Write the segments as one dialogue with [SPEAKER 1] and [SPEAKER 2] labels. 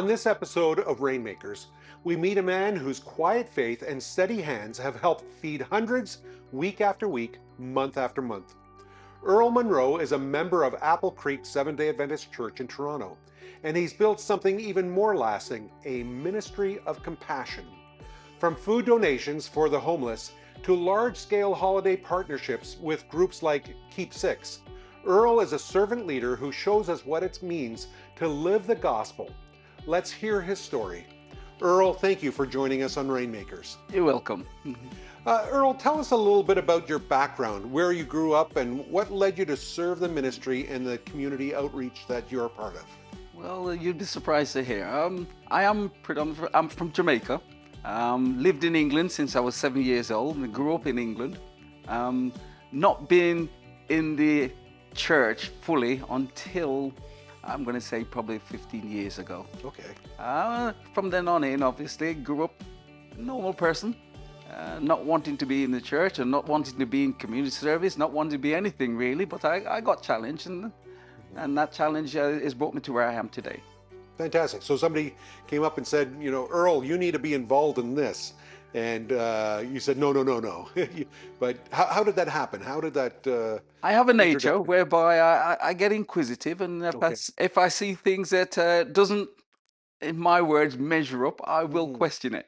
[SPEAKER 1] On this episode of Rainmakers, we meet a man whose quiet faith and steady hands have helped feed hundreds week after week, month after month. Earl Munroe is a member of Apple Creek Seventh-day Adventist Church in Toronto, and he's built something even more lasting, a ministry of compassion. From food donations for the homeless to large-scale holiday partnerships with groups like Keep Six, Earl is a servant leader who shows us what it means to live the gospel. Let's hear his story. Earl, thank you for joining us on Rainmakers.
[SPEAKER 2] You're welcome.
[SPEAKER 1] Earl, tell us a little bit about your background, where you grew up, and what led you to serve the ministry and the community outreach that you're a part of.
[SPEAKER 2] Well, you'd be surprised to hear. I'm from Jamaica. Lived in England since I was 7 years old and grew up in England. Not been in the church fully until I'm going to say probably 15 years ago.
[SPEAKER 1] Okay.
[SPEAKER 2] From then on in, obviously, grew up a normal person, not wanting to be in the church and not wanting to be in community service, not wanting to be anything really, but I got challenged and that challenge has brought me to where I am today.
[SPEAKER 1] Fantastic. So somebody came up and said, Earl, you need to be involved in this. And you said, no. But how did that happen? How did that...
[SPEAKER 2] I have a nature whereby I get inquisitive, and if I see things that doesn't, in my words, measure up, I will question it.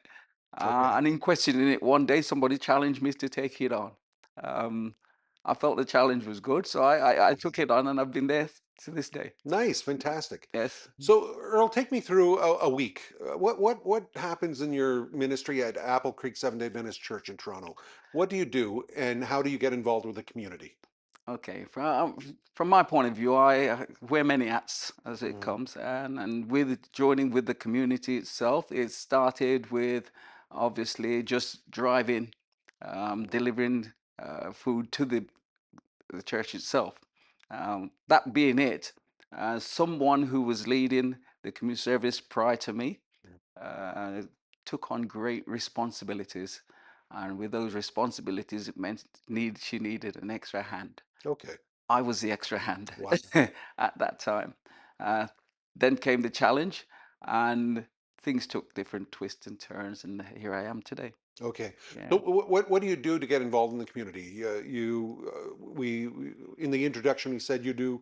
[SPEAKER 2] And in questioning it, one day somebody challenged me to take it on. I felt the challenge was good, so I took it on, and I've been there to this day.
[SPEAKER 1] Nice, fantastic.
[SPEAKER 2] Yes.
[SPEAKER 1] So, Earl, take me through a week. What happens in your ministry at Apple Creek Seventh-day Adventist Church in Toronto? What do you do, and how do you get involved with the community?
[SPEAKER 2] Okay, from my point of view, I wear many hats as it comes, and with joining with the community itself, it started with obviously just driving, delivering food to the church itself. That being it, someone who was leading the community service prior to me uh, took on great responsibilities, and with those responsibilities, it meant she needed an extra hand.
[SPEAKER 1] Okay.
[SPEAKER 2] I was the extra hand
[SPEAKER 1] Wow.
[SPEAKER 2] at that time. Uh, then came the challenge, and things took different twists and turns, and here I am today.
[SPEAKER 1] Okay.
[SPEAKER 2] Yeah.
[SPEAKER 1] So, what do you do to get involved in the community? In the introduction, we said you do,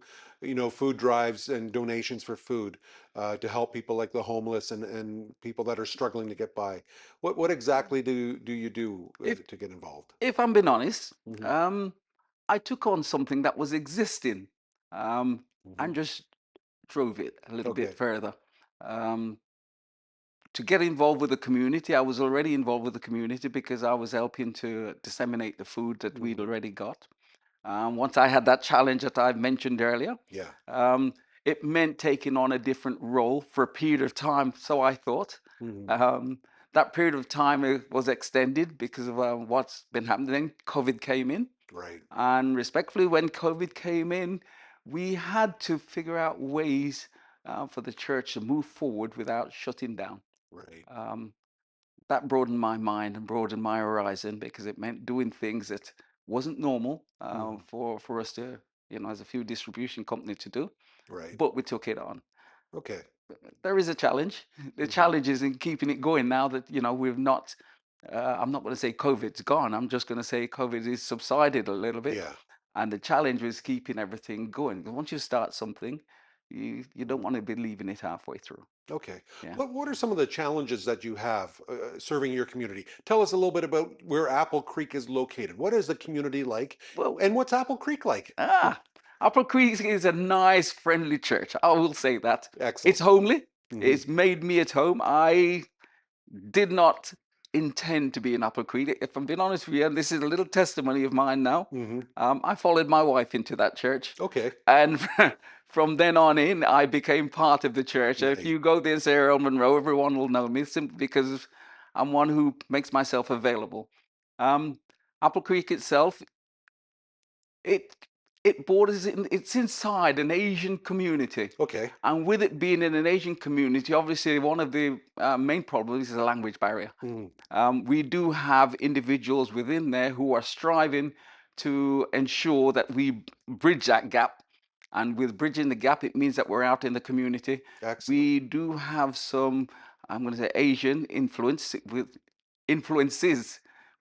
[SPEAKER 1] food drives and donations for food to help people like the homeless and people that are struggling to get by. What exactly do you do
[SPEAKER 2] If
[SPEAKER 1] to get involved?
[SPEAKER 2] if I'm being honest,
[SPEAKER 1] Hmm.
[SPEAKER 2] I took on something that was existing,
[SPEAKER 1] Hmm.
[SPEAKER 2] and just drove it a little bit
[SPEAKER 1] Okay.
[SPEAKER 2] further. Um, to get involved with the community, I was already involved with the community because I was helping to disseminate the food that we'd
[SPEAKER 1] Hmm.
[SPEAKER 2] already got. Once I had that challenge that I mentioned earlier,
[SPEAKER 1] Yeah.
[SPEAKER 2] um, it meant taking on a different role for a period of time. So I thought.
[SPEAKER 1] Hmm.
[SPEAKER 2] Um, that period of time was extended because of what's been happening. Then COVID came in,
[SPEAKER 1] Right.
[SPEAKER 2] and respectfully, when COVID came in, we had to figure out ways for the church to move forward without shutting down.
[SPEAKER 1] Right.
[SPEAKER 2] Um, that broadened my mind and broadened my horizon because it meant doing things that wasn't normal
[SPEAKER 1] Hmm.
[SPEAKER 2] for us to, as a food distribution company to do,
[SPEAKER 1] Right.
[SPEAKER 2] but we took it on.
[SPEAKER 1] Okay.
[SPEAKER 2] There is a challenge. The
[SPEAKER 1] Hmm.
[SPEAKER 2] challenge is in keeping it going now that, we've not, I'm not going to say COVID's gone. I'm just going to say COVID is subsided a little bit.
[SPEAKER 1] Yeah.
[SPEAKER 2] And the challenge was keeping everything going. Once you start something, you don't want to be leaving it halfway through.
[SPEAKER 1] Okay.
[SPEAKER 2] Yeah.
[SPEAKER 1] What are some of the challenges that you have serving your community? Tell us a little bit about where Apple Creek is located. What is the community like?
[SPEAKER 2] Well,
[SPEAKER 1] And what's Apple Creek like?
[SPEAKER 2] Ah, Upper Creek is a nice, friendly church. I will say that. It's
[SPEAKER 1] Excellent.
[SPEAKER 2] homely.
[SPEAKER 1] Hmm.
[SPEAKER 2] It's made me at home. I did not intend to be in Upper Creek. If I'm being honest with you, and this is a little testimony of mine now,
[SPEAKER 1] Hmm.
[SPEAKER 2] I followed my wife into that church.
[SPEAKER 1] Okay.
[SPEAKER 2] And from then on in, I became part of the church. If
[SPEAKER 1] Nice.
[SPEAKER 2] you go there and say Earl Munroe, everyone will know me simply because I'm one who makes myself available. Um, Apple Creek itself, it it borders it's inside an Asian community.
[SPEAKER 1] Okay.
[SPEAKER 2] And with it being in an Asian community, obviously one of the main problems is a language barrier.
[SPEAKER 1] Hmm.
[SPEAKER 2] We do have individuals within there who are striving to ensure that we bridge that gap And with bridging the gap, it means that we're out in the community.
[SPEAKER 1] Excellent.
[SPEAKER 2] We do have some, I'm going to say, Asian influences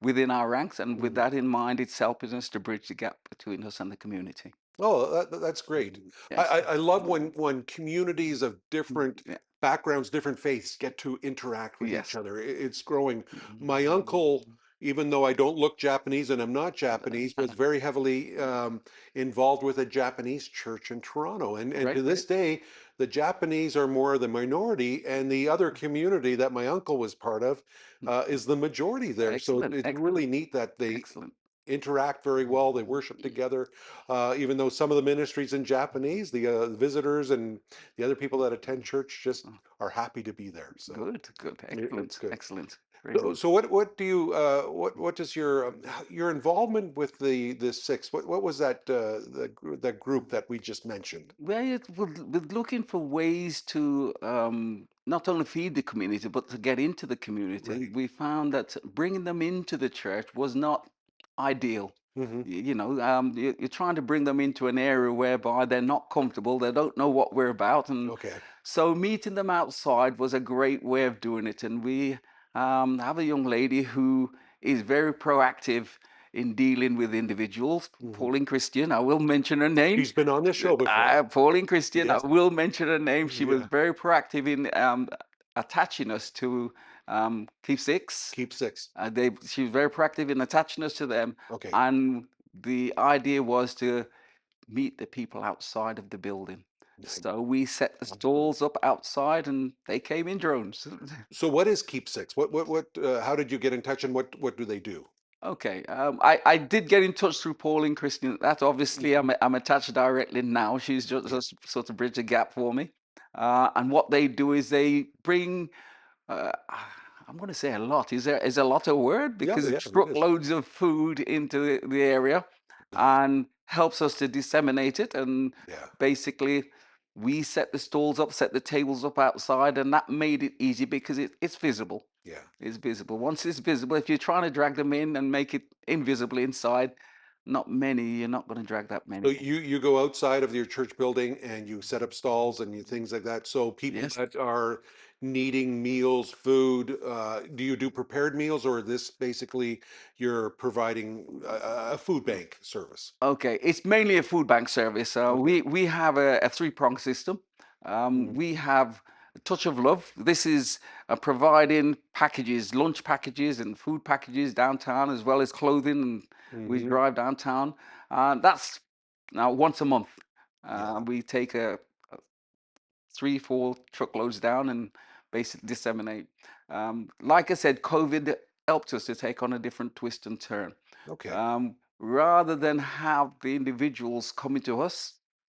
[SPEAKER 2] within our ranks, and with
[SPEAKER 1] Mhm.
[SPEAKER 2] that in mind, it's helping us to bridge the gap between us and the community.
[SPEAKER 1] Oh, that's great.
[SPEAKER 2] Yes.
[SPEAKER 1] I love when communities of different
[SPEAKER 2] Yeah.
[SPEAKER 1] backgrounds, different faiths get to interact with each
[SPEAKER 2] Yes.
[SPEAKER 1] other. It's growing. My uncle, even though I don't look Japanese and I'm not Japanese, was very heavily involved with a Japanese church in Toronto. And to
[SPEAKER 2] Great,
[SPEAKER 1] this
[SPEAKER 2] great.
[SPEAKER 1] day, the Japanese are more the minority, and the other community that my uncle was part of is the majority there. So
[SPEAKER 2] Excellent,
[SPEAKER 1] it's
[SPEAKER 2] excellent,
[SPEAKER 1] really neat that they
[SPEAKER 2] excellent.
[SPEAKER 1] interact very well. They worship together, even though some of the ministries in Japanese, the visitors and the other people that attend church just
[SPEAKER 2] Oh,
[SPEAKER 1] are happy to be there. So
[SPEAKER 2] good, good,
[SPEAKER 1] it's
[SPEAKER 2] excellent,
[SPEAKER 1] good.
[SPEAKER 2] excellent.
[SPEAKER 1] So,
[SPEAKER 2] Brilliant.
[SPEAKER 1] so what do you what does your involvement with the six? What was that that group that we just mentioned?
[SPEAKER 2] With looking for ways to not only feed the community, but to get into the community,
[SPEAKER 1] Right.
[SPEAKER 2] we found that bringing them into the church was not ideal.
[SPEAKER 1] Hmm.
[SPEAKER 2] You're trying to bring them into an area whereby they're not comfortable, they don't know what we're about, and
[SPEAKER 1] Okay.
[SPEAKER 2] so meeting them outside was a great way of doing it. And we have a young lady who is very proactive in dealing with individuals.
[SPEAKER 1] Hmm.
[SPEAKER 2] Pauline Christian, I will mention her name.
[SPEAKER 1] She's been on this show before.
[SPEAKER 2] Pauline Christian, I
[SPEAKER 1] Yes.
[SPEAKER 2] will mention her name. She was
[SPEAKER 1] Yeah.
[SPEAKER 2] very proactive in attaching us to Keep Six.
[SPEAKER 1] Keep six.
[SPEAKER 2] She was very proactive in attaching us to them,
[SPEAKER 1] Okay.
[SPEAKER 2] and the idea was to meet the people outside of the building.
[SPEAKER 1] Nice.
[SPEAKER 2] So we set the stalls up outside, and they came in drones.
[SPEAKER 1] So what is Keep Six? How did you get in touch and what do they do?
[SPEAKER 2] Okay, I did get in touch through Pauline Christian. That obviously
[SPEAKER 1] Mhm.
[SPEAKER 2] I'm attached directly now. She's
[SPEAKER 1] Yeah.
[SPEAKER 2] just sort of bridge a gap for me. And what they do is they bring, uh, I'm going to say a lot. Is a lot a word?
[SPEAKER 1] Yeah,
[SPEAKER 2] Because
[SPEAKER 1] yeah,
[SPEAKER 2] it's
[SPEAKER 1] it is.
[SPEAKER 2] truckloads of food into the area
[SPEAKER 1] Nice.
[SPEAKER 2] and helps us to disseminate it. And
[SPEAKER 1] Yeah,
[SPEAKER 2] basically, we set the stalls up, set the tables up outside, and that made it easy because it's visible.
[SPEAKER 1] yeah.
[SPEAKER 2] It's visible. Once it's visible, if you're trying to drag them in and make it invisible inside, not many, you're not going to drag that
[SPEAKER 1] So
[SPEAKER 2] many.
[SPEAKER 1] you go outside of your church building and you set up stalls and you things like that. So people
[SPEAKER 2] Yes.
[SPEAKER 1] that are needing meals, food, do you do prepared meals or this basically you're providing a food bank service?
[SPEAKER 2] Okay. It's mainly a food bank service.
[SPEAKER 1] Okay.
[SPEAKER 2] We have a three-prong system.
[SPEAKER 1] Mm-hmm.
[SPEAKER 2] We have a touch of love. This is providing packages, lunch packages and food packages downtown, as well as clothing. And we
[SPEAKER 1] Mm-hmm.
[SPEAKER 2] drive downtown. That's now once a month.
[SPEAKER 1] Yeah.
[SPEAKER 2] We take a 3, 4 truckloads down and basically disseminate. Like I said, COVID helped us to take on a different twist and turn.
[SPEAKER 1] Okay.
[SPEAKER 2] Rather than have the individuals coming to us,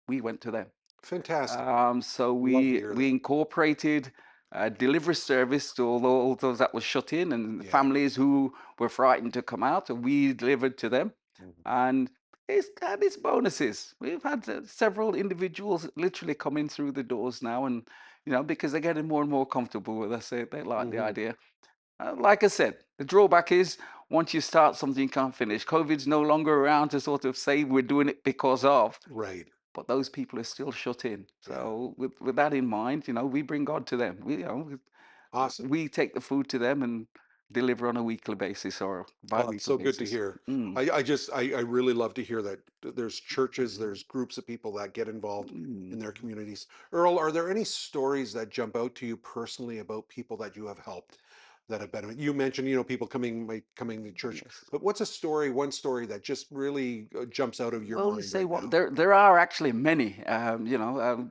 [SPEAKER 2] we went to them.
[SPEAKER 1] Fantastic.
[SPEAKER 2] So
[SPEAKER 1] Love to
[SPEAKER 2] we
[SPEAKER 1] hear
[SPEAKER 2] we
[SPEAKER 1] that.
[SPEAKER 2] incorporated a delivery service to all those that were shut in and the
[SPEAKER 1] Yeah.
[SPEAKER 2] families who were frightened to come out, and we delivered to them.
[SPEAKER 1] Mhm.
[SPEAKER 2] And it's had its bonuses. We've had several individuals literally coming through the doors now, and because they're getting more and more comfortable with us, they like the
[SPEAKER 1] Mhm.
[SPEAKER 2] idea. Like I said, the drawback is once you start something, you can't finish. COVID's no longer around to sort of say we're doing it because of,
[SPEAKER 1] Right.
[SPEAKER 2] but those people are still shut in.
[SPEAKER 1] Yeah.
[SPEAKER 2] So with that in mind, we bring God to them.
[SPEAKER 1] Awesome.
[SPEAKER 2] We take the food to them and deliver on a weekly basis or
[SPEAKER 1] Oh, it's
[SPEAKER 2] bi-weekly
[SPEAKER 1] so good to
[SPEAKER 2] basis.
[SPEAKER 1] hear.
[SPEAKER 2] Mm.
[SPEAKER 1] I really love to hear that there's churches, there's groups of people that get involved in
[SPEAKER 2] Mm.
[SPEAKER 1] their communities. Earl, are there any stories that jump out to you personally about people that you have helped that have benefited? You mentioned, people coming to church,
[SPEAKER 2] Yes.
[SPEAKER 1] but what's one story that just really jumps out of your
[SPEAKER 2] Well, you
[SPEAKER 1] mind
[SPEAKER 2] say
[SPEAKER 1] right
[SPEAKER 2] what
[SPEAKER 1] now?
[SPEAKER 2] there are actually many.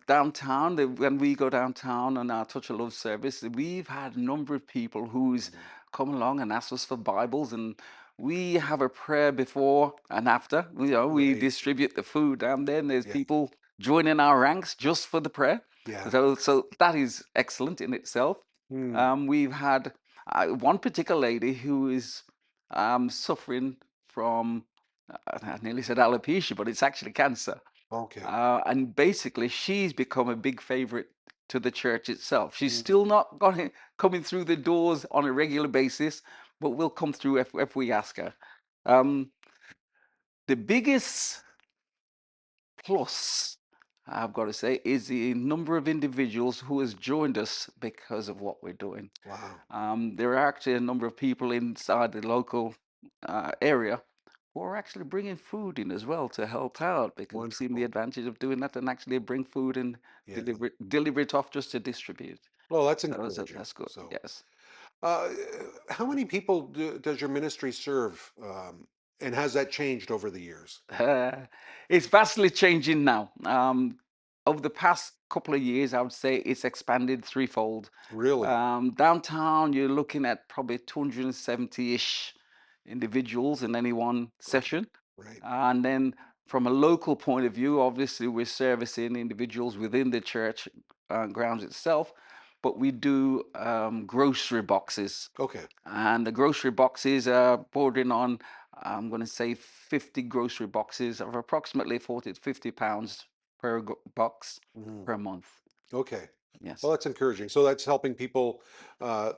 [SPEAKER 2] Downtown. When we go downtown on our Touch of Love service, we've had a number of people who's
[SPEAKER 1] Mhm.
[SPEAKER 2] come along and asked us for Bibles, and we have a prayer before and after. We
[SPEAKER 1] Right.
[SPEAKER 2] distribute the food down there, and there's
[SPEAKER 1] Yeah.
[SPEAKER 2] people joining our ranks just for the prayer.
[SPEAKER 1] Yeah.
[SPEAKER 2] So that is excellent in itself.
[SPEAKER 1] Hmm.
[SPEAKER 2] We've had one particular lady who is suffering from I nearly said alopecia, but it's actually cancer.
[SPEAKER 1] Okay.
[SPEAKER 2] And basically, she's become a big favorite to the church itself. She's
[SPEAKER 1] Mm.
[SPEAKER 2] still not coming through the doors on a regular basis, but will come through if we ask her. Um, the biggest plus I've got to say, is the number of individuals who has joined us because of what we're doing.
[SPEAKER 1] Wow.
[SPEAKER 2] There are actually a number of people inside the local area who are actually bringing food in as well to help out because we've seen the
[SPEAKER 1] Wonderful.
[SPEAKER 2] advantage of doing that and actually bring food and
[SPEAKER 1] Yeah.
[SPEAKER 2] deliver it off just to distribute.
[SPEAKER 1] Well, that's
[SPEAKER 2] So
[SPEAKER 1] encouraging.
[SPEAKER 2] that's good.
[SPEAKER 1] So,
[SPEAKER 2] Yes.
[SPEAKER 1] uh, how many people does your ministry serve? And has that changed over the years?
[SPEAKER 2] Uh, it's vastly changing now. Over the past couple of years, I would say it's expanded threefold.
[SPEAKER 1] Really?
[SPEAKER 2] Downtown, you're looking at probably 270-ish individuals in any one
[SPEAKER 1] Okay.
[SPEAKER 2] session.
[SPEAKER 1] Right.
[SPEAKER 2] And then from a local point of view, obviously we're servicing individuals within the church grounds itself, but we do grocery boxes.
[SPEAKER 1] Okay.
[SPEAKER 2] And the grocery boxes are bordering on, I'm going to say 50 grocery boxes of approximately 40 to 50 pounds per box
[SPEAKER 1] Mhm.
[SPEAKER 2] per month.
[SPEAKER 1] Okay. Well,
[SPEAKER 2] Yes.
[SPEAKER 1] that's encouraging. So that's helping people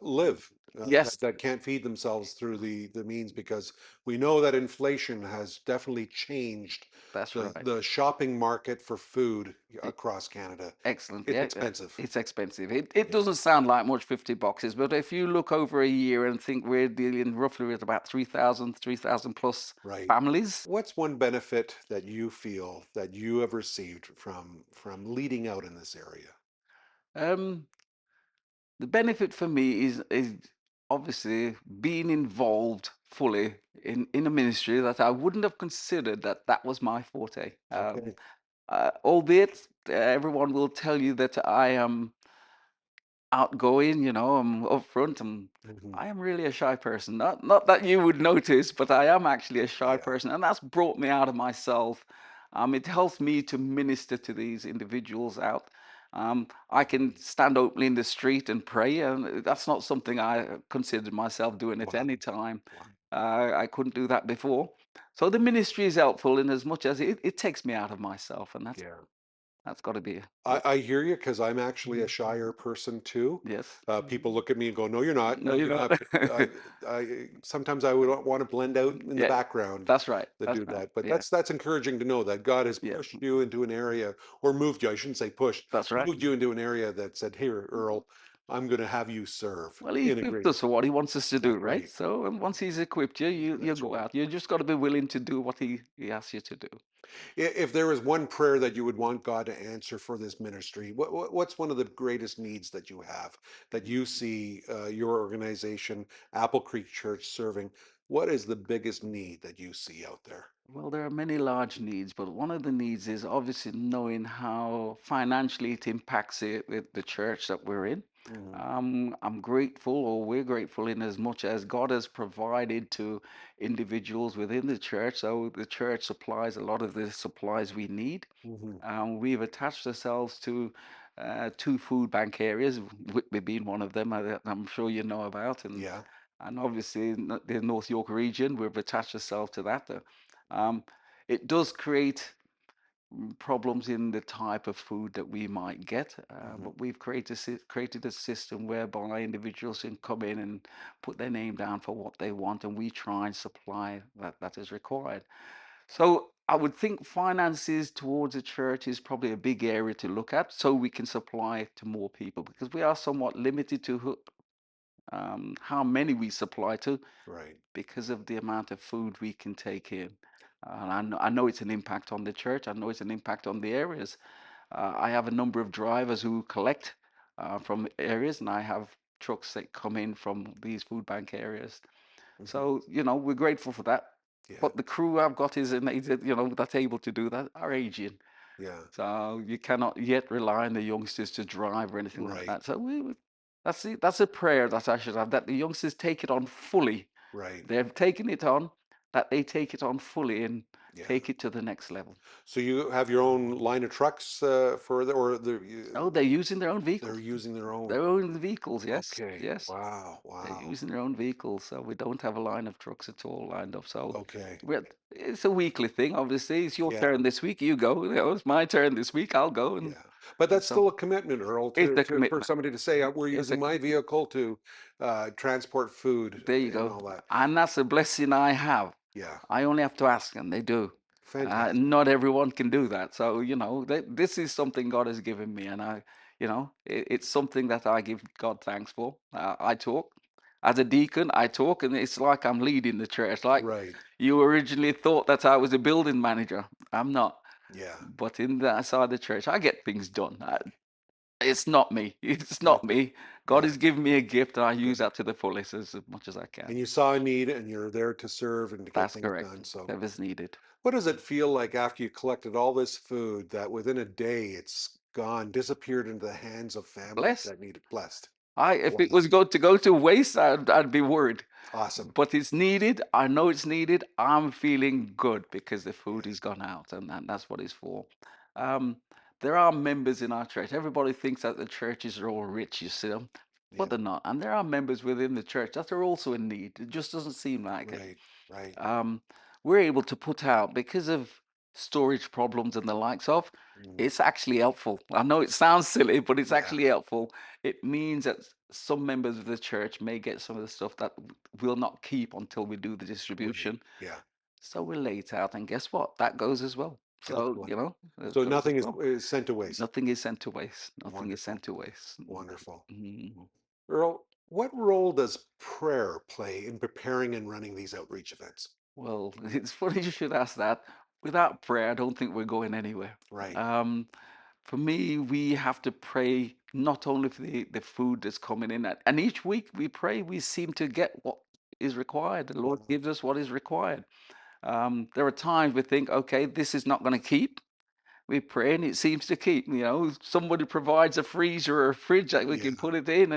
[SPEAKER 1] live
[SPEAKER 2] Yes,
[SPEAKER 1] that can't feed themselves through the means because we know that inflation has definitely changed
[SPEAKER 2] that's right.
[SPEAKER 1] the shopping market for food
[SPEAKER 2] E-
[SPEAKER 1] across Canada.
[SPEAKER 2] Excellent.
[SPEAKER 1] It's
[SPEAKER 2] Yeah,
[SPEAKER 1] expensive.
[SPEAKER 2] it's expensive. It
[SPEAKER 1] Yeah.
[SPEAKER 2] doesn't sound like much, 50 boxes, but if you look over a year and think we're dealing roughly with about 3,000 plus
[SPEAKER 1] Right.
[SPEAKER 2] families.
[SPEAKER 1] What's one benefit that you feel that you have received from leading out in this area?
[SPEAKER 2] Um, the benefit for me is obviously being involved fully in a ministry that I wouldn't have considered that that was my forte.
[SPEAKER 1] Okay.
[SPEAKER 2] Albeit everyone will tell you that I am outgoing, I'm upfront,
[SPEAKER 1] Hmm.
[SPEAKER 2] I am really a shy person. Not that you would notice, but I am actually a shy
[SPEAKER 1] Yeah.
[SPEAKER 2] person, and that's brought me out of myself. It helps me to minister to these individuals out. I can stand openly in the street and pray, and that's not something I considered myself doing at
[SPEAKER 1] Wow.
[SPEAKER 2] any time.
[SPEAKER 1] Wow.
[SPEAKER 2] I couldn't do that before. So the ministry is helpful in as much as it takes me out of myself, and that's
[SPEAKER 1] Yeah.
[SPEAKER 2] that's got to be
[SPEAKER 1] I hear you because I'm actually a shyer person too.
[SPEAKER 2] yes.
[SPEAKER 1] People look at me and go, "No, you're not.
[SPEAKER 2] No,
[SPEAKER 1] No,
[SPEAKER 2] you're
[SPEAKER 1] you're
[SPEAKER 2] not.
[SPEAKER 1] not." I sometimes I would want to blend out in the
[SPEAKER 2] Yeah,
[SPEAKER 1] background
[SPEAKER 2] that's right.
[SPEAKER 1] to
[SPEAKER 2] That's
[SPEAKER 1] do
[SPEAKER 2] right.
[SPEAKER 1] that. But
[SPEAKER 2] Yeah,
[SPEAKER 1] that's encouraging to know that God has
[SPEAKER 2] yeah,
[SPEAKER 1] pushed you into an area or moved you. I shouldn't say pushed,
[SPEAKER 2] that's right.
[SPEAKER 1] moved you into an area that said, "Here, Earl, I'm going to have you serve
[SPEAKER 2] Well, he
[SPEAKER 1] in a
[SPEAKER 2] equipped
[SPEAKER 1] greater."
[SPEAKER 2] us for what he wants us to do,
[SPEAKER 1] That's
[SPEAKER 2] right?
[SPEAKER 1] right.
[SPEAKER 2] So, and once he's equipped you, you
[SPEAKER 1] That's
[SPEAKER 2] go
[SPEAKER 1] right.
[SPEAKER 2] out. You just got to be willing to do what he asks you to do.
[SPEAKER 1] If there was one prayer that you would want God to answer for this ministry, what's one of the greatest needs that you have that you see your organization, Apple Creek Church, serving? What is the biggest need that you see out there?
[SPEAKER 2] Well, there are many large needs, but one of the needs is obviously knowing how financially it impacts the church that we're in.
[SPEAKER 1] Hmm.
[SPEAKER 2] I'm grateful, or we're grateful, in as much as God has provided to individuals within the church. So the church supplies a lot of the supplies we need.
[SPEAKER 1] Hmm.
[SPEAKER 2] We've attached ourselves to two food bank areas, Whitby being one of them, I'm sure you know about,
[SPEAKER 1] Yeah.
[SPEAKER 2] and obviously in the North York region, we've attached ourselves to that. Um, it does create problems in the type of food that we might get,
[SPEAKER 1] Hmm.
[SPEAKER 2] but we've created a system whereby individuals can come in and put their name down for what they want, and we try and supply that is required. So I would think finances towards a church is probably a big area to look at, so we can supply to more people because we are somewhat limited to how many we supply to
[SPEAKER 1] Right.
[SPEAKER 2] because of the amount of food we can take in. And I know it's an impact on the church. I know it's an impact on the areas. I have a number of drivers who collect from areas, and I have trucks that come in from these food bank areas.
[SPEAKER 1] Hmm.
[SPEAKER 2] So, we're grateful for that.
[SPEAKER 1] Yeah.
[SPEAKER 2] But the crew I've got is amazing, that's able to do that are aging.
[SPEAKER 1] Yeah.
[SPEAKER 2] So you cannot yet rely on the youngsters to drive or anything like
[SPEAKER 1] Right.
[SPEAKER 2] that. So that's a prayer that I should have, that the youngsters take it on fully.
[SPEAKER 1] Right.
[SPEAKER 2] They've taken it on, that they take it on fully and
[SPEAKER 1] Yeah.
[SPEAKER 2] take it to the next level.
[SPEAKER 1] So you have your own line of trucks for the, or
[SPEAKER 2] Oh, they're using their own
[SPEAKER 1] they're
[SPEAKER 2] vehicles.
[SPEAKER 1] using their own.
[SPEAKER 2] Their own vehicles, yes,
[SPEAKER 1] Okay.
[SPEAKER 2] yes.
[SPEAKER 1] Wow.
[SPEAKER 2] They're
[SPEAKER 1] Wow.
[SPEAKER 2] using their own vehicles, so we don't have a line of trucks at all lined up. So
[SPEAKER 1] Okay.
[SPEAKER 2] it's a weekly thing. Obviously, it's your
[SPEAKER 1] Yeah.
[SPEAKER 2] turn this week. You go. It's my turn this week. I'll go, and
[SPEAKER 1] Yeah, but that's
[SPEAKER 2] so
[SPEAKER 1] still a commitment, Earl,
[SPEAKER 2] it's a
[SPEAKER 1] for
[SPEAKER 2] commitment.
[SPEAKER 1] somebody to say, "We're
[SPEAKER 2] It's a
[SPEAKER 1] using my
[SPEAKER 2] commitment.
[SPEAKER 1] vehicle to transport food
[SPEAKER 2] There you
[SPEAKER 1] and
[SPEAKER 2] go.
[SPEAKER 1] all that."
[SPEAKER 2] And that's a blessing I have.
[SPEAKER 1] Yeah,
[SPEAKER 2] I only have to ask, and they do.
[SPEAKER 1] Fantastic.
[SPEAKER 2] Not everyone can do that. So, this is something God has given me, and it's something that I give God thanks for. I talk as a deacon, I talk, and it's like I'm leading the church. Like
[SPEAKER 1] Right.
[SPEAKER 2] you originally thought that I was a building manager. I'm not.
[SPEAKER 1] Yeah.
[SPEAKER 2] But in that side of the church, I get things done. It's not me. It's not
[SPEAKER 1] That's
[SPEAKER 2] me. God
[SPEAKER 1] yeah.
[SPEAKER 2] has given me a gift, and I use
[SPEAKER 1] Good.
[SPEAKER 2] that to the fullest as much as I
[SPEAKER 1] And
[SPEAKER 2] can.
[SPEAKER 1] you saw a need and you're there to serve and to get
[SPEAKER 2] That's
[SPEAKER 1] things
[SPEAKER 2] correct.
[SPEAKER 1] done. So
[SPEAKER 2] Whatever's needed.
[SPEAKER 1] what does it feel like after you collected all this food that within a day it's gone, disappeared into the hands of families
[SPEAKER 2] Blessed.
[SPEAKER 1] that need it? Blessed.
[SPEAKER 2] If it
[SPEAKER 1] Wow.
[SPEAKER 2] was going to go to waste, I'd be worried.
[SPEAKER 1] Awesome.
[SPEAKER 2] But it's needed. I know it's needed. I'm feeling good because the food
[SPEAKER 1] Yeah.
[SPEAKER 2] is gone out, and that's what it's for. Um, there are members in our church. Everybody thinks that the churches are all rich, you see them,
[SPEAKER 1] Yeah.
[SPEAKER 2] but they're not. And there are members within the church that are also in need. It just doesn't seem like it.
[SPEAKER 1] Right. Right.
[SPEAKER 2] um, we're able to put out because of storage problems and the likes of.
[SPEAKER 1] Mm.
[SPEAKER 2] It's actually helpful. I know it sounds silly, but it's
[SPEAKER 1] Yeah.
[SPEAKER 2] actually helpful. It means that some members of the church may get some of the stuff that we'll not keep until we do the
[SPEAKER 1] Right.
[SPEAKER 2] distribution.
[SPEAKER 1] Yeah.
[SPEAKER 2] So we lay it out, and guess what? That goes as well. So,
[SPEAKER 1] Excellent.
[SPEAKER 2] it
[SPEAKER 1] So
[SPEAKER 2] goes as
[SPEAKER 1] nothing
[SPEAKER 2] well.
[SPEAKER 1] is sent to waste.
[SPEAKER 2] Nothing is sent to waste. Nothing is
[SPEAKER 1] Wonderful.
[SPEAKER 2] sent to waste.
[SPEAKER 1] Wonderful.
[SPEAKER 2] Mhm.
[SPEAKER 1] Earl, what role does prayer play in preparing and running these outreach events?
[SPEAKER 2] Well, it's funny you should ask that. Without prayer, I don't think we're going anywhere.
[SPEAKER 1] Right.
[SPEAKER 2] Um, for me, we have to pray not only for the food that's coming in, and each week we pray, we seem to get what is required. The Lord
[SPEAKER 1] Wow.
[SPEAKER 2] gives us what is required. There are times we think, okay, this is not going to keep. We pray and it seems to keep. Somebody provides a freezer or a fridge that we
[SPEAKER 1] Yeah.
[SPEAKER 2] can put it in,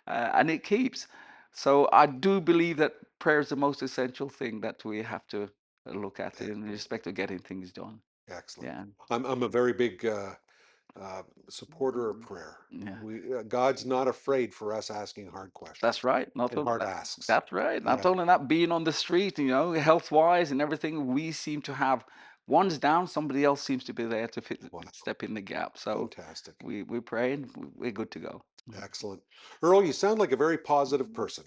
[SPEAKER 2] and it keeps. So I do believe that prayer is the most essential thing that we have to look at in
[SPEAKER 1] Excellent.
[SPEAKER 2] respect of getting things done.
[SPEAKER 1] Excellent.
[SPEAKER 2] Yeah.
[SPEAKER 1] I'm a very big supporter of prayer.
[SPEAKER 2] Yeah.
[SPEAKER 1] God's not afraid for us asking hard
[SPEAKER 2] That's
[SPEAKER 1] questions
[SPEAKER 2] right. Not
[SPEAKER 1] and
[SPEAKER 2] only
[SPEAKER 1] hard
[SPEAKER 2] that,
[SPEAKER 1] asks.
[SPEAKER 2] that's right. Not
[SPEAKER 1] Yeah.
[SPEAKER 2] only that, being on the street, health wise and everything, we seem to have one's down, somebody else seems to be there to
[SPEAKER 1] Wow.
[SPEAKER 2] step in the gap. So
[SPEAKER 1] Fantastic.
[SPEAKER 2] we pray and we're good to go.
[SPEAKER 1] Excellent. Earl, you sound like a very positive person.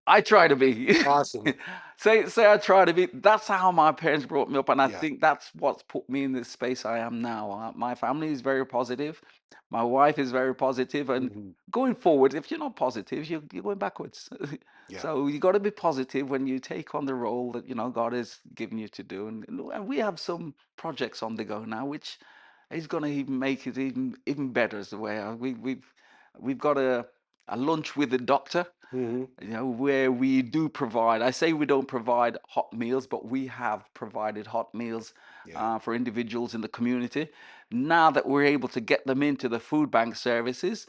[SPEAKER 2] I try to be.
[SPEAKER 1] Awesome.
[SPEAKER 2] Say I try to be. That's how my parents brought me up, and I
[SPEAKER 1] Yeah.
[SPEAKER 2] think that's what's put me in this space I am now. My family is very positive. My wife is very positive, and
[SPEAKER 1] Hmm.
[SPEAKER 2] going forward, if you're not positive, you're going backwards.
[SPEAKER 1] Yeah.
[SPEAKER 2] So you got to be positive when you take on the role that God has given you to do, and we have some projects on the go now, which is going to even make it even better. As the way we've got a lunch with the doctor,
[SPEAKER 1] Hmm.
[SPEAKER 2] where we do provide. I say we don't provide hot meals, but we have provided hot meals
[SPEAKER 1] Yeah.
[SPEAKER 2] for individuals in the community. Now that we're able to get them into the food bank services,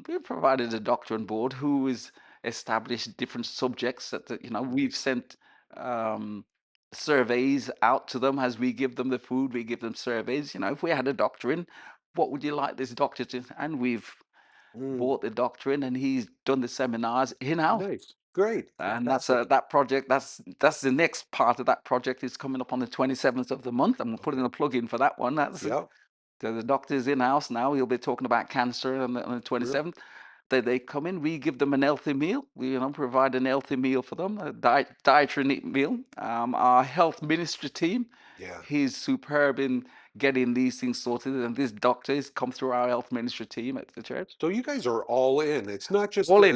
[SPEAKER 2] we've provided a doctor on board who has established different subjects that we've sent um, surveys out to them as we give them the food. We give them surveys. If we had a doctor in, what would you like this doctor to? And we've
[SPEAKER 1] Mm.
[SPEAKER 2] brought the doctor in, and he's done the seminars in-house.
[SPEAKER 1] Nice. Great.
[SPEAKER 2] And that's
[SPEAKER 1] Fantastic.
[SPEAKER 2] that project. That's the next part of that project is coming up on the 27th of the month. I'm putting
[SPEAKER 1] Okay.
[SPEAKER 2] a plug in for that one. That's
[SPEAKER 1] Yeah.
[SPEAKER 2] so the doctor's in-house now. He'll be talking about cancer on the
[SPEAKER 1] Real.
[SPEAKER 2] 27th. They come in, we give them an healthy meal. We provide an healthy meal for them, a dietary meal. Our health ministry team,
[SPEAKER 1] Yeah.
[SPEAKER 2] he's superb in getting these things sorted. And this doctor has come through our health ministry team at the church.
[SPEAKER 1] So you guys are all in. It's not just
[SPEAKER 2] All in.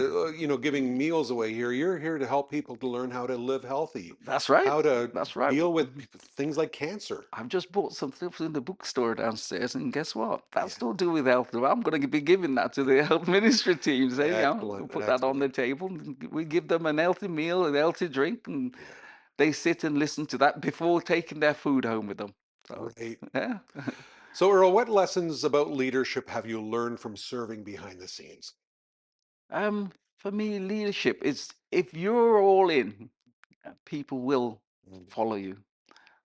[SPEAKER 1] giving meals away here. You're here to help people to learn how to live healthy,
[SPEAKER 2] That's right.
[SPEAKER 1] how to
[SPEAKER 2] That's right.
[SPEAKER 1] deal with things like cancer.
[SPEAKER 2] I've just bought some stuff in the bookstore downstairs, and guess what?
[SPEAKER 1] Yeah.
[SPEAKER 2] That's to do with health. I'm going to be giving that to the health ministry team. Say,
[SPEAKER 1] Excellent.
[SPEAKER 2] put that on
[SPEAKER 1] Excellent.
[SPEAKER 2] the table. And we give them an healthy meal, a healthy drink, and
[SPEAKER 1] Yeah.
[SPEAKER 2] they sit and listen to that before taking their food home with them. So,
[SPEAKER 1] Great.
[SPEAKER 2] yeah.
[SPEAKER 1] So Earl, what lessons about leadership have you learned from serving behind the scenes?
[SPEAKER 2] For me, leadership is if you're all in, people will
[SPEAKER 1] Mm.
[SPEAKER 2] follow you.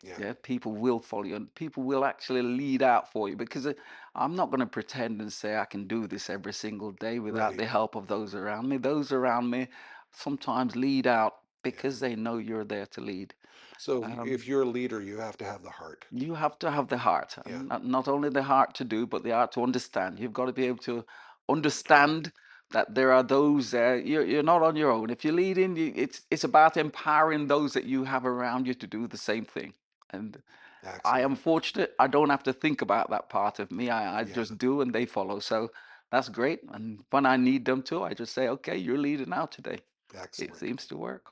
[SPEAKER 1] Yeah.
[SPEAKER 2] Yeah, people will follow you, and people will actually lead out for you because I'm not going to pretend and say I can do this every single day without
[SPEAKER 1] Right.
[SPEAKER 2] the help of those around me. Those around me sometimes lead out
[SPEAKER 1] Yeah.
[SPEAKER 2] because they know you're there to lead.
[SPEAKER 1] So if
[SPEAKER 2] Um,
[SPEAKER 1] you're a leader, you have to have the heart.
[SPEAKER 2] you have to have the heart,
[SPEAKER 1] Yeah.
[SPEAKER 2] and not only the heart to do, but the heart to understand. You've got to be able to
[SPEAKER 1] Okay.
[SPEAKER 2] understand that there are those there. You're not on your own. If you're leading, it's about empowering those that you have around you to do the same thing. And I
[SPEAKER 1] Excellent.
[SPEAKER 2] am fortunate. I don't have to think about that part of me. I
[SPEAKER 1] Yeah,
[SPEAKER 2] just do and they follow. So that's great. And when I need them to, I just say, okay, you're leading now today. It
[SPEAKER 1] excellent.
[SPEAKER 2] seems to work.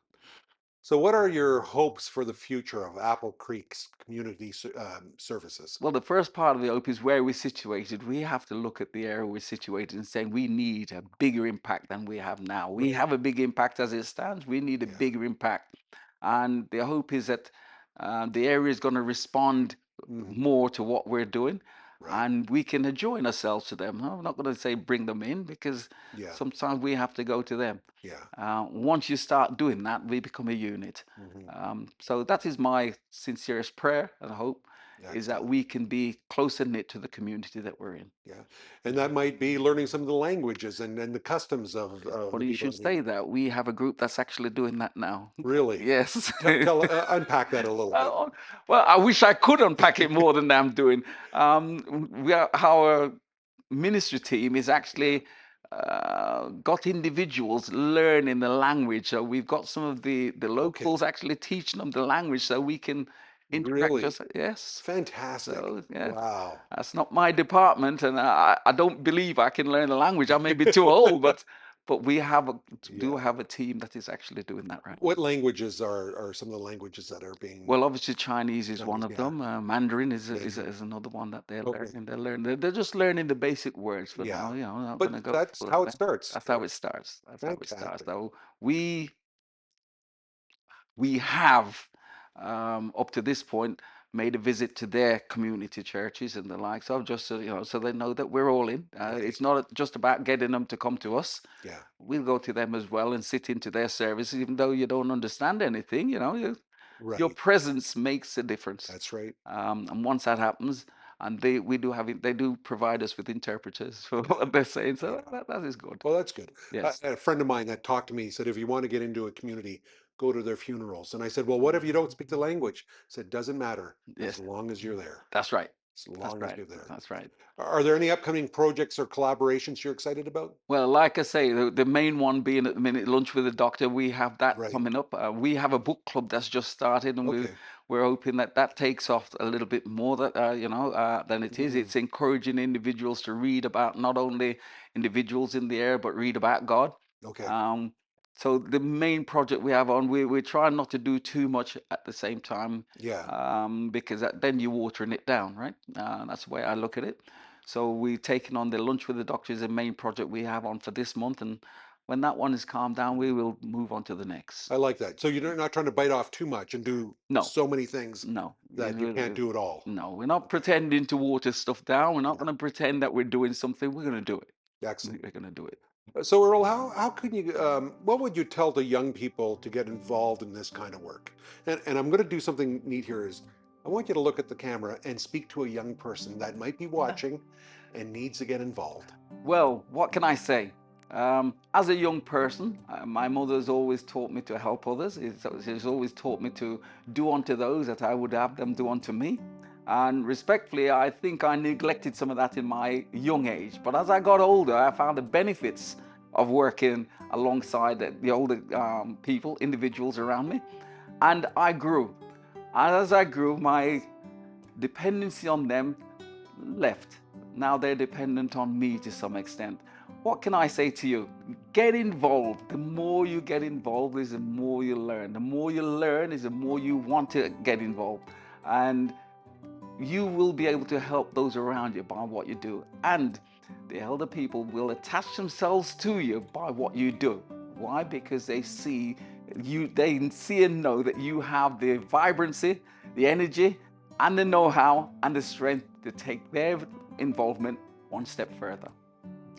[SPEAKER 1] So, what are your hopes for the future of Apple Creek's community services?
[SPEAKER 2] Well, the first part of the OP is where we're situated. We have to look at the area we're situated and saying we need a bigger impact than we have now. We
[SPEAKER 1] Right.
[SPEAKER 2] have a big impact as it stands. We need a
[SPEAKER 1] Yeah.
[SPEAKER 2] bigger impact. And the hope is that the area is going to respond
[SPEAKER 1] Hmm.
[SPEAKER 2] more to what we're doing
[SPEAKER 1] Right.
[SPEAKER 2] and we can join ourselves to them. I'm not going to say bring them in because
[SPEAKER 1] Yeah.
[SPEAKER 2] sometimes we have to go to them.
[SPEAKER 1] Yeah.
[SPEAKER 2] Once you start doing that, we become a unit.
[SPEAKER 1] Hmm.
[SPEAKER 2] So that is my sincerest prayer and hope is that
[SPEAKER 1] Excellent.
[SPEAKER 2] we can be closer knit to the community that we're in.
[SPEAKER 1] Yeah. And that might be learning some of the languages and the customs of the
[SPEAKER 2] Funny you
[SPEAKER 1] people
[SPEAKER 2] should
[SPEAKER 1] in the.
[SPEAKER 2] say that. We have a group that's actually doing that now.
[SPEAKER 1] Really.
[SPEAKER 2] Yes.
[SPEAKER 1] Unpack that a little bit.
[SPEAKER 2] Uh, well, I wish I could unpack it more than I'm doing. Our ministry team is
[SPEAKER 1] Yeah.
[SPEAKER 2] actually got individuals learning the language. So we've got some of the
[SPEAKER 1] Okay.
[SPEAKER 2] locals actually teaching them the language so we can interact.
[SPEAKER 1] Really.
[SPEAKER 2] Just yes.
[SPEAKER 1] Fantastic.
[SPEAKER 2] So yeah,
[SPEAKER 1] Wow.
[SPEAKER 2] that's not my department, and I don't believe I can learn the language. I may be too old, but we do
[SPEAKER 1] Yeah.
[SPEAKER 2] have a team that is actually doing that right now.
[SPEAKER 1] What languages are some of the languages that are being
[SPEAKER 2] Well, obviously Chinese is one
[SPEAKER 1] Chinese?
[SPEAKER 2] of
[SPEAKER 1] Yeah.
[SPEAKER 2] them. Mandarin
[SPEAKER 1] Mandarin.
[SPEAKER 2] is another one that they're
[SPEAKER 1] Okay.
[SPEAKER 2] learning. They're learning. They're just learning the basic words for
[SPEAKER 1] Yeah.
[SPEAKER 2] now. You know, not
[SPEAKER 1] But
[SPEAKER 2] going to go
[SPEAKER 1] that's
[SPEAKER 2] full
[SPEAKER 1] how
[SPEAKER 2] of
[SPEAKER 1] it
[SPEAKER 2] that.
[SPEAKER 1] starts.
[SPEAKER 2] That's how it starts. That's how it starts.
[SPEAKER 1] Fantastic.
[SPEAKER 2] So we have up to this point made a visit to their community churches and the likes of just so so they know that we're all in.
[SPEAKER 1] Right.
[SPEAKER 2] It's not just about getting them to come to us.
[SPEAKER 1] Yeah.
[SPEAKER 2] We'll go to them as well and sit into their services, even though you don't understand anything. Your
[SPEAKER 1] Right.
[SPEAKER 2] presence makes a difference.
[SPEAKER 1] That's right.
[SPEAKER 2] And once that happens, and they do provide us with interpreters for
[SPEAKER 1] Yeah.
[SPEAKER 2] what they're saying. So
[SPEAKER 1] Yeah.
[SPEAKER 2] that is good.
[SPEAKER 1] Well, that's good.
[SPEAKER 2] Yes.
[SPEAKER 1] A friend of mine that talked to me said, if you want to get into a community, go to their funerals. And I said, well, what if you don't speak the language? He said, doesn't matter as
[SPEAKER 2] Yes.
[SPEAKER 1] long as you're there.
[SPEAKER 2] That's right.
[SPEAKER 1] As
[SPEAKER 2] That's
[SPEAKER 1] long as
[SPEAKER 2] right.
[SPEAKER 1] you're there.
[SPEAKER 2] That's right.
[SPEAKER 1] Are there any upcoming projects or collaborations you're excited about?
[SPEAKER 2] Well, like I say, the main one being at the minute lunch with the doctor. We have that
[SPEAKER 1] Right.
[SPEAKER 2] coming up. We have a book club that's just started, and
[SPEAKER 1] Okay.
[SPEAKER 2] we're hoping that that takes off a little bit more than it is.
[SPEAKER 1] Hmm.
[SPEAKER 2] It's encouraging individuals to read about not only individuals in the area, but read about God.
[SPEAKER 1] Okay.
[SPEAKER 2] Um, so the main project we have on, we're trying not to do too much at the same time,
[SPEAKER 1] Yeah.
[SPEAKER 2] because then you're watering it down, right? That's the way I look at it. So we've taken on the lunch with the doctor is a main project we have on for this month, and when that one is calmed down, we will move on to the next.
[SPEAKER 1] I like that. So you're not trying to bite off too much and do
[SPEAKER 2] No,
[SPEAKER 1] so many things
[SPEAKER 2] no,
[SPEAKER 1] that you can't do it all.
[SPEAKER 2] no. We're not
[SPEAKER 1] Okay.
[SPEAKER 2] pretending to water stuff down. We're not
[SPEAKER 1] Yeah.
[SPEAKER 2] going to pretend that we're doing something. We're going to do it.
[SPEAKER 1] Excellent.
[SPEAKER 2] We're going to do it.
[SPEAKER 1] So Earl, how can you what would you tell the young people to get involved in this kind of work? And I'm going to do something neat here is I want you to look at the camera and speak to a young person that might be watching and needs to get involved.
[SPEAKER 2] Well, what can I say? As a young person, my mother has always taught me to help others. She's always taught me to do unto those that I would have them do unto me. And respectfully, I think I neglected some of that in my young age. But as I got older, I found the benefits of working alongside the older people, individuals around me. And I grew. And as I grew, my dependency on them left. Now they're dependent on me to some extent. What can I say to you? Get involved. The more you get involved is the more you learn. The more you learn is the more you want to get involved. And you will be able to help those around you by what you do. And the elder people will attach themselves to you by what you do. Why? Because they see and know that you have the vibrancy, the energy, and the know-how and the strength to take their involvement one step further.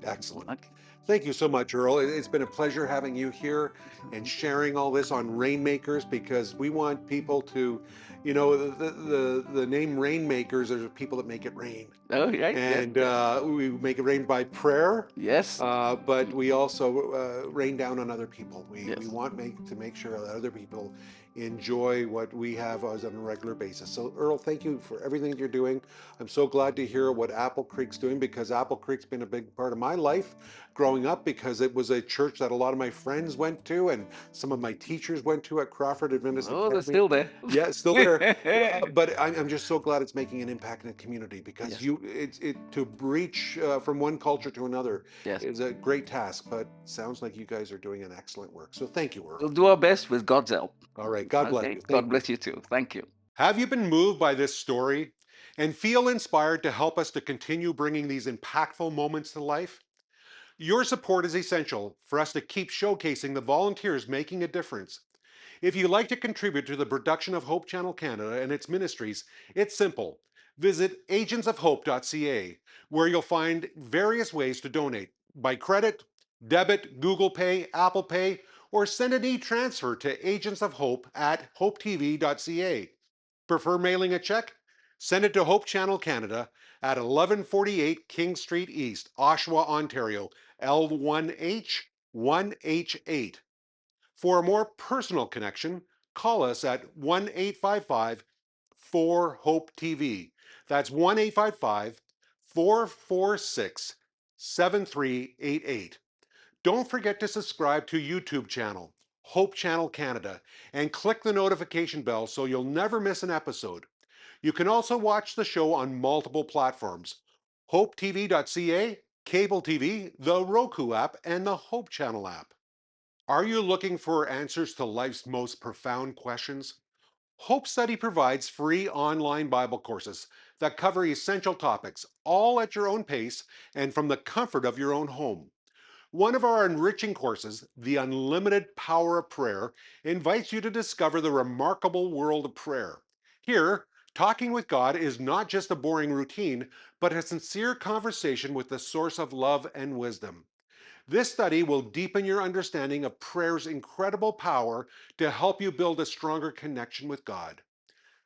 [SPEAKER 1] Excellent.
[SPEAKER 2] Okay.
[SPEAKER 1] Thank you so much, Earl. It's been a pleasure having you here and sharing all this on Rainmakers because we want people to, the name Rainmakers are people that make it rain.
[SPEAKER 2] Oh, right. Yes.
[SPEAKER 1] And
[SPEAKER 2] Yes.
[SPEAKER 1] we make it rain by prayer,
[SPEAKER 2] Yes.
[SPEAKER 1] but we also rain down on other people. We
[SPEAKER 2] Yes.
[SPEAKER 1] want to make sure that other people enjoy what we have as on a regular basis. So Earl, thank you for everything that you're doing. I'm so glad to hear what Apple Creek's doing because Apple Creek's been a big part of my life growing growing up because it was a church that a lot of my friends went to and some of my teachers went to at Crawford Adventist
[SPEAKER 2] Oh, they're
[SPEAKER 1] Academy.
[SPEAKER 2] still there.
[SPEAKER 1] Yeah, it's still there. But I'm just so glad it's making an impact in the community because
[SPEAKER 2] Yes,
[SPEAKER 1] it to breach from one culture to another
[SPEAKER 2] yes.
[SPEAKER 1] is a great task. But sounds like you guys are doing an excellent work. So thank you,
[SPEAKER 2] We'll
[SPEAKER 1] Earl.
[SPEAKER 2] do our best with God's help.
[SPEAKER 1] All right, God bless
[SPEAKER 2] Okay.
[SPEAKER 1] you.
[SPEAKER 2] God
[SPEAKER 1] Thank you.
[SPEAKER 2] bless you too. Thank you.
[SPEAKER 1] Have you been moved by this story and feel inspired to help us to continue bringing these impactful moments to life? Your support is essential for us to keep showcasing the volunteers making a difference. If you'd like to contribute to the production of Hope Channel Canada and its ministries, it's simple. Visit agentsofhope.ca, where you'll find various ways to donate by credit, debit, Google Pay, Apple Pay, or send an e-transfer to Agents of Hope at hopetv.ca. Prefer mailing a check? Send it to Hope Channel Canada at 1148 King Street East, Oshawa, Ontario, L1H 1H8. For a more personal connection, call us at 1 855 4 HOPE TV. That's 1 855 446 7388. Don't forget to subscribe to YouTube channel, Hope Channel Canada, and click the notification bell so you'll never miss an episode. You can also watch the show on multiple platforms: hopetv.ca, cable TV, the Roku app, and the Hope Channel app. Are you looking for answers to life's most profound questions? Hope Study provides free online Bible courses that cover essential topics, all at your own pace and from the comfort of your own home. One of our enriching courses, The Unlimited Power of Prayer, invites you to discover the remarkable world of prayer. Here, talking with God is not just a boring routine, but a sincere conversation with the source of love and wisdom. This study will deepen your understanding of prayer's incredible power to help you build a stronger connection with God.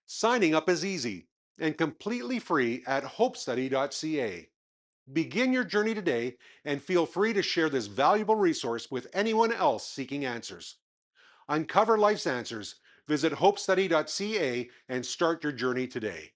[SPEAKER 1] Signing up is easy and completely free at hopestudy.ca. Begin your journey today and feel free to share this valuable resource with anyone else seeking answers. Uncover life's answers. Visit hopestudy.ca and start your journey today.